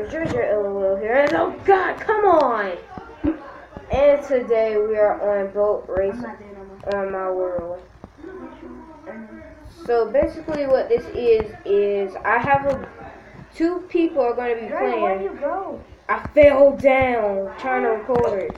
Treasure LOL here. Oh God, come on! And today we are on boat race on my world. So basically, what this is I have two people are going to be playing. Where you go? I fell down trying to record.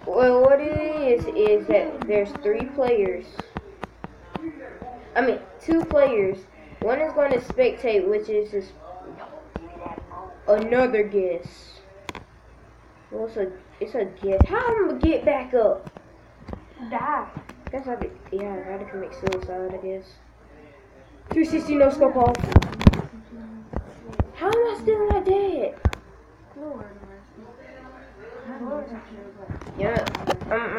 Well, what it is that there's three players. I mean, two players. One is going to spectate, which is just another guess. Well, it's a guess. How am I gonna get back up? Die. Guess I had to commit suicide, I guess. 360 no scope off. How am I still not dead? Yeah,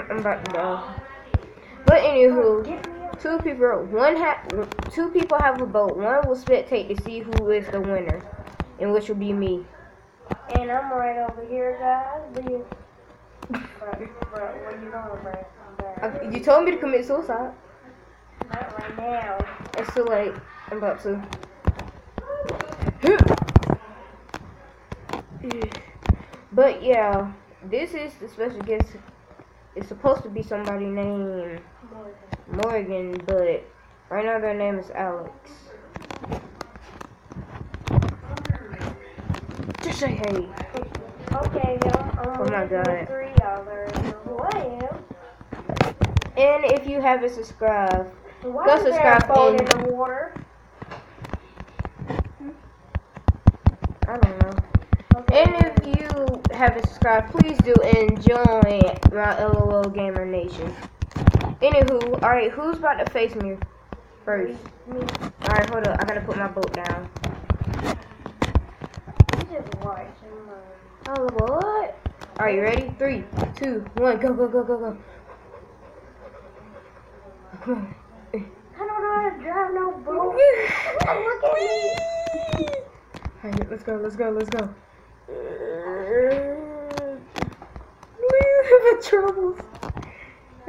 I'm about to go. But anywho, two people have a boat. One will spectate to see who is the winner, and which will be me. And I'm right over here, guys. Bro, where you going, bro? You told me to commit suicide. Not right now. It's too late. I'm about to. But yeah, this is the special guest. It's supposed to be somebody named Morgan, but right now their name is Alex. Just say hey. Okay, y'all. Oh my God. Three y'all are who I am. And if you haven't subscribed, Why go is there a subscribe boat and in the water? I don't know. Okay. And if you haven't subscribed, please do and join my LOL Gamer Nation. Anywho, alright, who's about to face me first? Me. Alright, hold up. I gotta put my boat down. You just watching mine. Oh, what? Alright, you ready? 3, 2, 1, go, go, go, go, go. Come on. I don't know how to drive no boat. Look at me. Alright, let's go, let's go, let's go. Leah, I'm in troubles.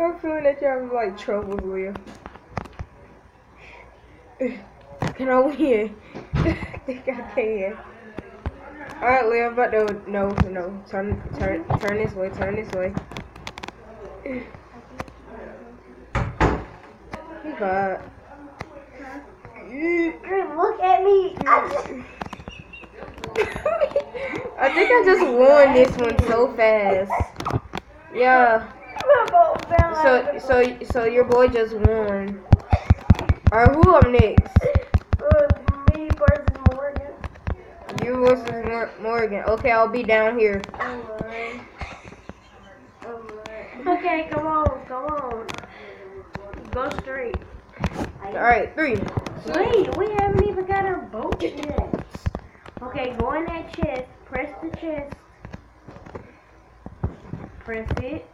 I'm feeling that y'all have like troubles, Leah. Can I win? I think I can. Alright, Leah, I'm about to no. Turn this way, turn this way. You got. Look at me. I think I just won this one so fast. Yeah. So your boy just won. Alright, who up next? Me versus Morgan. You versus Morgan. Okay, I'll be down here. Alright. Okay, come on. Go straight. Alright, 3. Wait, we haven't even got our boat yet. Okay, go in that chest. Press the chest. Press it.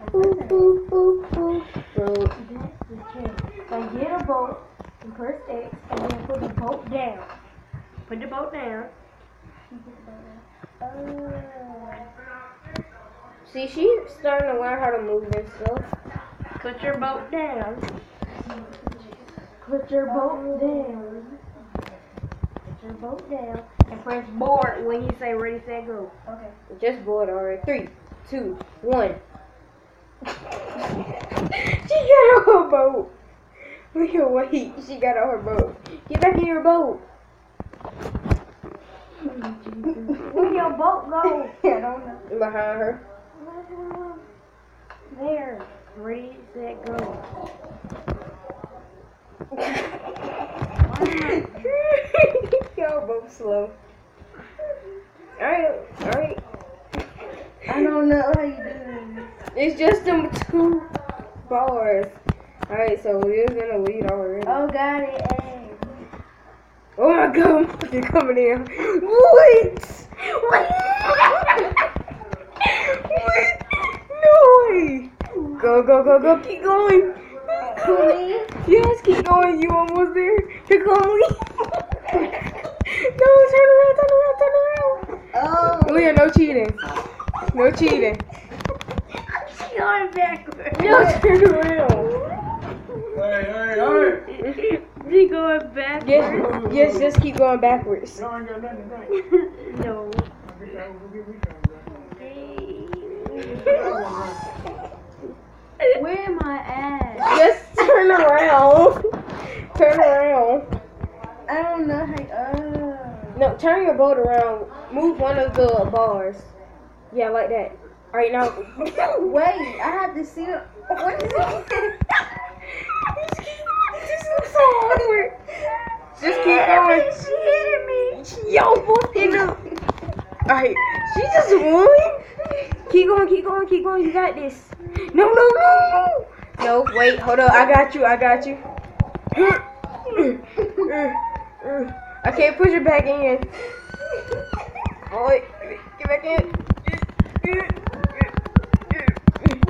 Boop, boop, boop, boop, boop. That's the chest. So get a boat and press X and then put the boat down. Put the boat down. See, she's starting to learn how to move and stuff. Put your boat down. Put your boat down. Put your boat down. And press board when you say ready, set, go. Okay. Just bored already. 3, 2, 1. She got on her boat. Look at wait. She got on her boat. Get back in your boat. Where your boat go? I don't know. Behind her. There. Ready, set, go. Y'all both slow. Alright. I don't know how you do this. It's just them 2 bars. Alright, so we're gonna lead already. Oh, got it. Hey. Oh my god, you're coming in. Wait! No way! Go, keep going! Yes, keep going, you almost there. You're going. No, turn around. Oh. Leah, no cheating. No cheating. She's going backwards. No, turn around. She go going backwards. Yes, just keep going backwards. No, I ain't got nothing to drink. No. I guess I will get me Where am I at? Just turn around. Turn around. I don't know how. No, turn your boat around. Move one of the bars. Yeah, like that. All right, now. Wait, I have to see it. What is it? This looks so awkward. Just keep going. She hitting me. Yo, both in the. Alright, she just won. Keep going, keep going, keep going. You got this. No, no, no, no. No, wait, hold on. I got you, I got you. I can't push it back in. Oh, wait, get back in.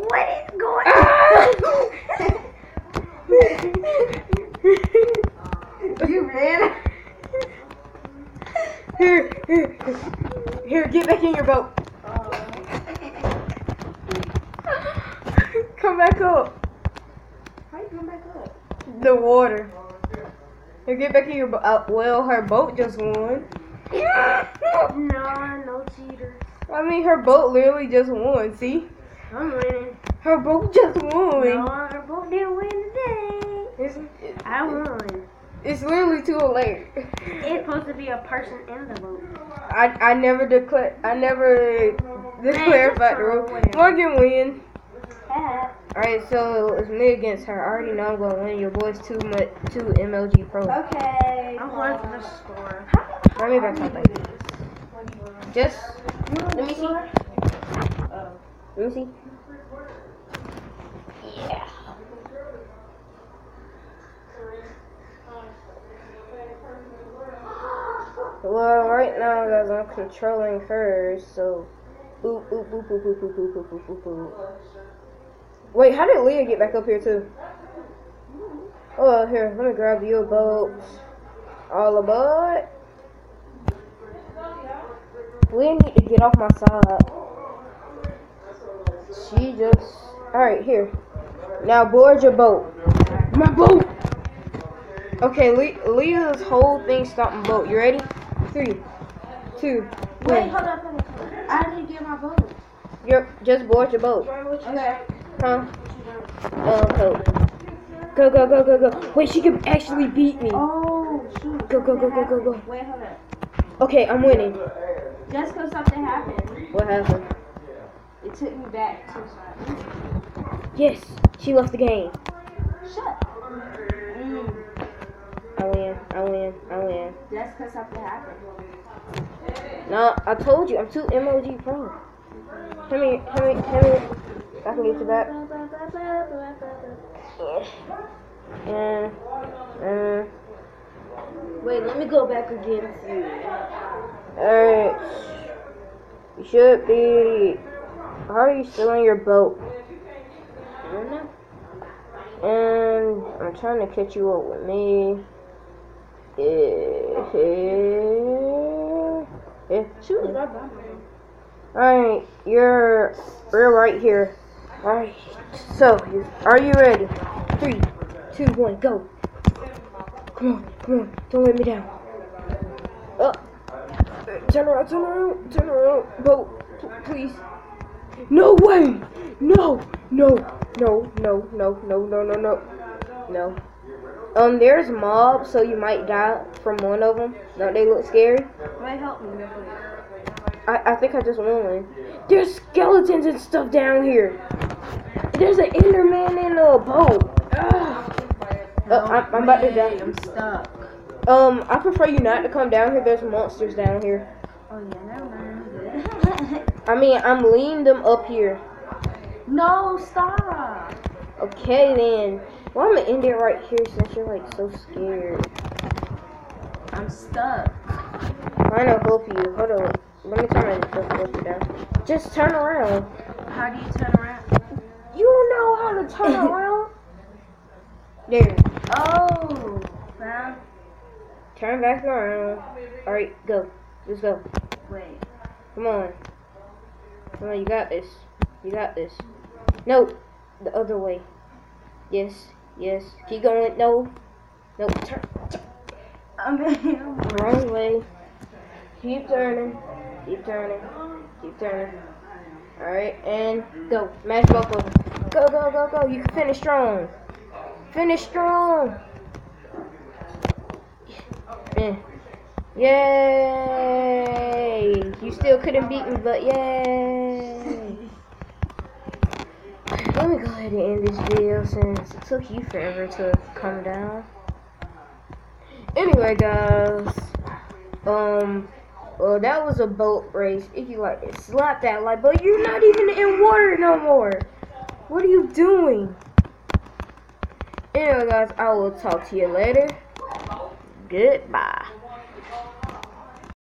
What is going on? You ran. Here, get back in your boat. Come back up. How you come back up? The water. Here, get back in your boat. Well, her boat just won. No cheaters. I mean, her boat literally just won. See? I'm winning. Her boat just won. No, our boat didn't win today. I won. It's literally too late. It's supposed to be a person in the boat. I never declared clarified the rule. whatever. Morgan win. Yeah. Alright, so it's me against her. I already know I'm gonna win. Your boy's too MLG Pro. Okay. I'm going for the score. Let me back something. Just let me see. Let me see. Yeah. Well, right now, guys, I'm controlling her, so. Oop, oop, oop, oop, oop, oop, oop, oop, oop, oop. Wait, how did Leah get back up here, too? Oh, here, let me grab your boat. All aboard. Leah need to get off my side. She just. Alright, here. Now board your boat. My boat! Okay, Leah's whole thing stopping boat. You ready? 3, 2, 1. Wait, hold up. I didn't get my boat. Just board your boat. Okay. Huh? Go. Go, go, go, go, go. Wait, she can actually beat me. Oh, shoot. Go, go, go, go, go, go. Wait, hold up. Okay, I'm winning. Just because something happened, What happened? it took me back to Yes, she left the game. Shut up. I win. Just because something happened. No, I told you, I'm too MLG Pro. Come here. I can get you back. Wait, let me go back against you. Alright. You should be. How are you still on your boat? I don't know. And I'm trying to catch you up with me. Shoot, right by me. Alright, we're right here. Alright, so, are you ready? 3, 2, 1, go. Come on, don't let me down. Turn around, boat, please. No way! No. There's mobs, so you might die from one of them. Don't they look scary? Wait, help me. I think I just won. There's skeletons and stuff down here. There's an Enderman in a boat. I'm about to die. I'm stuck. I prefer you not to come down here. There's monsters down here. Oh yeah, never mind. I mean, I'm leading them up here. No, stop. Okay then. Well, I'm gonna end it right here since you're like so scared. I'm stuck. Trying to help you. Hold on. Let me turn my filter down. Just turn around. How do you turn around? You know how to turn around. There. Oh, found. Turn back around. Alright, go. Let's go. Wait. Come on, you got this. No, the other way. Yes. Keep going. No. Nope, turn. I'm Wrong way. Keep turning. Keep turning. Keep turning. Alright, and go. Smash both of them. Go, go, go, go. You can finish strong. Finish strong. Yeah. Yay! You still couldn't beat me, but yay! Let me go ahead and end this video since it took you forever to come down. Anyway, guys, well, that was a boat race. If you like it, slap that like, but you're not even in water no more. What are you doing? Anyway, guys, I will talk to you later. Goodbye.